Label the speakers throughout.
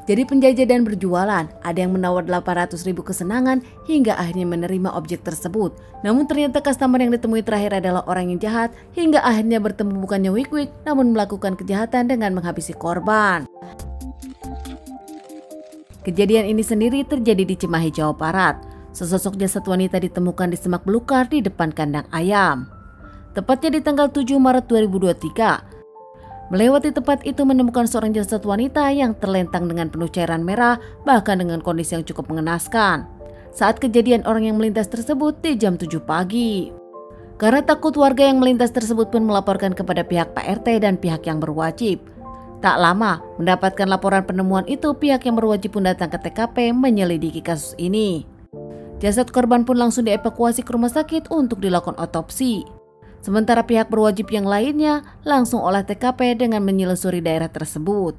Speaker 1: Jadi penjajah dan berjualan, ada yang menawar 800.000 kesenangan hingga akhirnya menerima objek tersebut. Namun ternyata customer yang ditemui terakhir adalah orang yang jahat hingga akhirnya bertemu bukannya wik-wik namun melakukan kejahatan dengan menghabisi korban. Kejadian ini sendiri terjadi di Cimahi, Jawa Barat. Sesosok jasad wanita ditemukan di semak belukar di depan kandang ayam. Tepatnya di tanggal 7 Maret 2023. Melewati tempat itu menemukan seorang jasad wanita yang terlentang dengan penuh cairan merah, bahkan dengan kondisi yang cukup mengenaskan. Saat kejadian orang yang melintas tersebut di jam 7 pagi. Karena takut, warga yang melintas tersebut pun melaporkan kepada pihak Pak RT dan pihak yang berwajib. Tak lama mendapatkan laporan penemuan itu, pihak yang berwajib pun datang ke TKP menyelidiki kasus ini. Jasad korban pun langsung dievakuasi ke rumah sakit untuk dilakukan otopsi. Sementara pihak berwajib yang lainnya langsung olah TKP dengan menyelusuri daerah tersebut.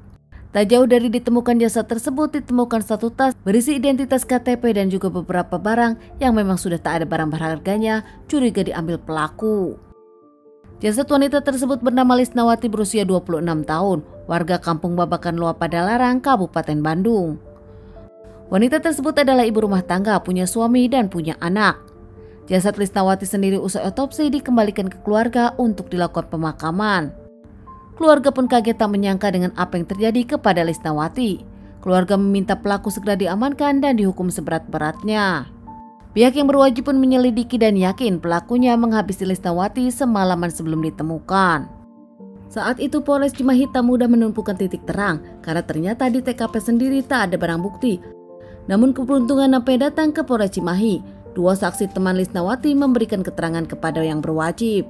Speaker 1: Tak jauh dari ditemukan jasad tersebut ditemukan satu tas berisi identitas KTP dan juga beberapa barang yang memang sudah tak ada barang berharganya, curiga diambil pelaku. Jasad wanita tersebut bernama Lisnawati berusia 26 tahun, warga Kampung Babakan Loa Padalarang, Kabupaten Bandung. Wanita tersebut adalah ibu rumah tangga, punya suami dan punya anak. Jasad Lisnawati sendiri usai otopsi dikembalikan ke keluarga untuk dilakukan pemakaman. Keluarga pun kaget tak menyangka dengan apa yang terjadi kepada Lisnawati. Keluarga meminta pelaku segera diamankan dan dihukum seberat-beratnya. Pihak yang berwajib pun menyelidiki dan yakin pelakunya menghabisi Lisnawati semalaman sebelum ditemukan. Saat itu Polres Cimahi tak mudah menumpukan titik terang karena ternyata di TKP sendiri tak ada barang bukti. Namun keberuntungan sampai datang ke Polres Cimahi. Dua saksi teman Lisnawati memberikan keterangan kepada yang berwajib.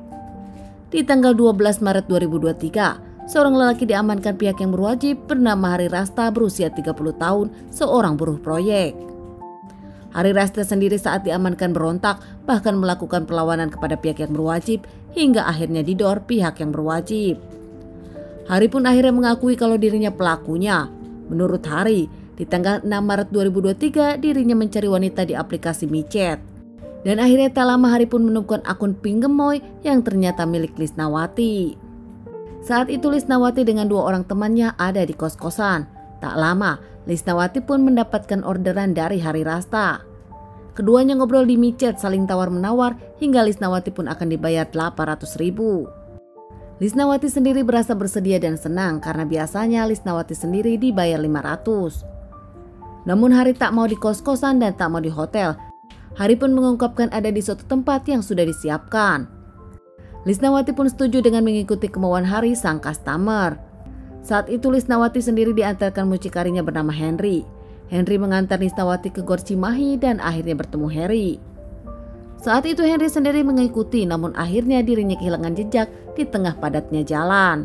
Speaker 1: Di tanggal 12 Maret 2023, seorang lelaki diamankan pihak yang berwajib bernama Hari Rasta berusia 30 tahun, seorang buruh proyek. Hari Rasta sendiri saat diamankan berontak, bahkan melakukan perlawanan kepada pihak yang berwajib, hingga akhirnya didor pihak yang berwajib. Hari pun akhirnya mengakui kalau dirinya pelakunya. Menurut Hari, di tanggal 6 Maret 2023 dirinya mencari wanita di aplikasi micet. Dan akhirnya tak lama Hari pun menemukan akun Pink Gemoy yang ternyata milik Lisnawati. Saat itu Lisnawati dengan dua orang temannya ada di kos-kosan. Tak lama Lisnawati pun mendapatkan orderan dari Hari Rasta. Keduanya ngobrol di micet saling tawar-menawar hingga Lisnawati pun akan dibayar 800.000. Lisnawati sendiri berasa bersedia dan senang karena biasanya Lisnawati sendiri dibayar 500. Namun Hari tak mau di kos-kosan dan tak mau di hotel. Hari pun mengungkapkan ada di suatu tempat yang sudah disiapkan. Lisnawati pun setuju dengan mengikuti kemauan Hari sang customer. Saat itu Lisnawati sendiri diantarkan mucikarinya bernama Henry. Henry mengantar Lisnawati ke Gor Cimahi dan akhirnya bertemu Harry. Saat itu Henry sendiri mengikuti, namun akhirnya dirinya kehilangan jejak di tengah padatnya jalan.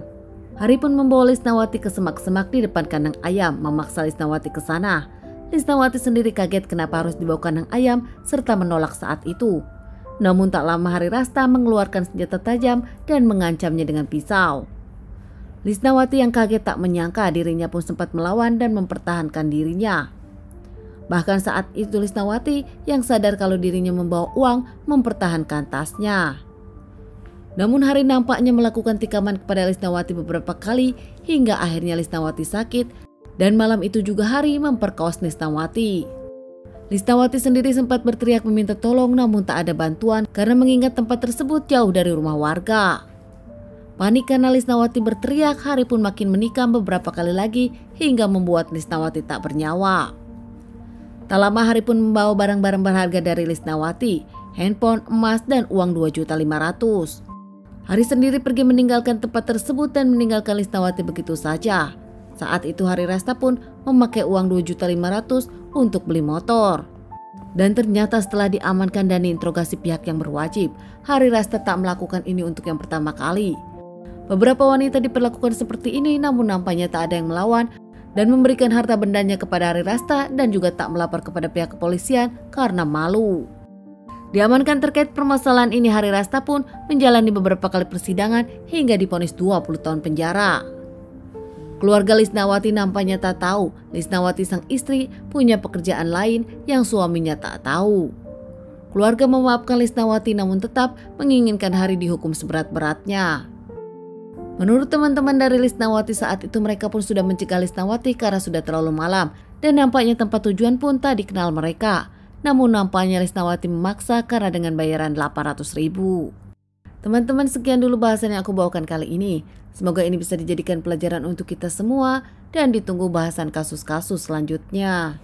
Speaker 1: Hari pun membawa Lisnawati ke semak-semak di depan kandang ayam, memaksa Lisnawati ke sana. Lisnawati sendiri kaget kenapa harus dibawa kandang ayam serta menolak saat itu. Namun tak lama Hari Rasta mengeluarkan senjata tajam dan mengancamnya dengan pisau. Lisnawati yang kaget tak menyangka dirinya pun sempat melawan dan mempertahankan dirinya. Bahkan saat itu Lisnawati yang sadar kalau dirinya membawa uang mempertahankan tasnya. Namun Hari nampaknya melakukan tikaman kepada Lisnawati beberapa kali hingga akhirnya Lisnawati sakit. Dan malam itu juga Hari memperkosa Lisnawati. Lisnawati sendiri sempat berteriak meminta tolong namun tak ada bantuan karena mengingat tempat tersebut jauh dari rumah warga. Panik karena Lisnawati berteriak, Hari pun makin menikam beberapa kali lagi hingga membuat Lisnawati tak bernyawa. Tak lama Hari pun membawa barang-barang berharga dari Lisnawati, handphone, emas, dan uang 2.500.000. Hari sendiri pergi meninggalkan tempat tersebut dan meninggalkan Lisnawati begitu saja. Saat itu Hari Rasta pun memakai uang 2.500.000 untuk beli motor. Dan ternyata setelah diamankan dan diinterogasi pihak yang berwajib, Hari Rasta tak melakukan ini untuk yang pertama kali. Beberapa wanita diperlakukan seperti ini namun nampaknya tak ada yang melawan dan memberikan harta bendanya kepada Hari Rasta dan juga tak melapor kepada pihak kepolisian karena malu. Diamankan terkait permasalahan ini, Hari Rasta pun menjalani beberapa kali persidangan hingga divonis 20 tahun penjara. Keluarga Lisnawati nampaknya tak tahu Lisnawati sang istri punya pekerjaan lain yang suaminya tak tahu. Keluarga memaafkan Lisnawati namun tetap menginginkan Hari dihukum seberat-beratnya. Menurut teman-teman dari Lisnawati saat itu mereka pun sudah mencegah Lisnawati karena sudah terlalu malam dan nampaknya tempat tujuan pun tak dikenal mereka. Namun nampaknya Lisnawati memaksa karena dengan bayaran 800.000. Teman-teman, sekian dulu bahasan yang aku bawakan kali ini. Semoga ini bisa dijadikan pelajaran untuk kita semua dan ditunggu bahasan kasus-kasus selanjutnya.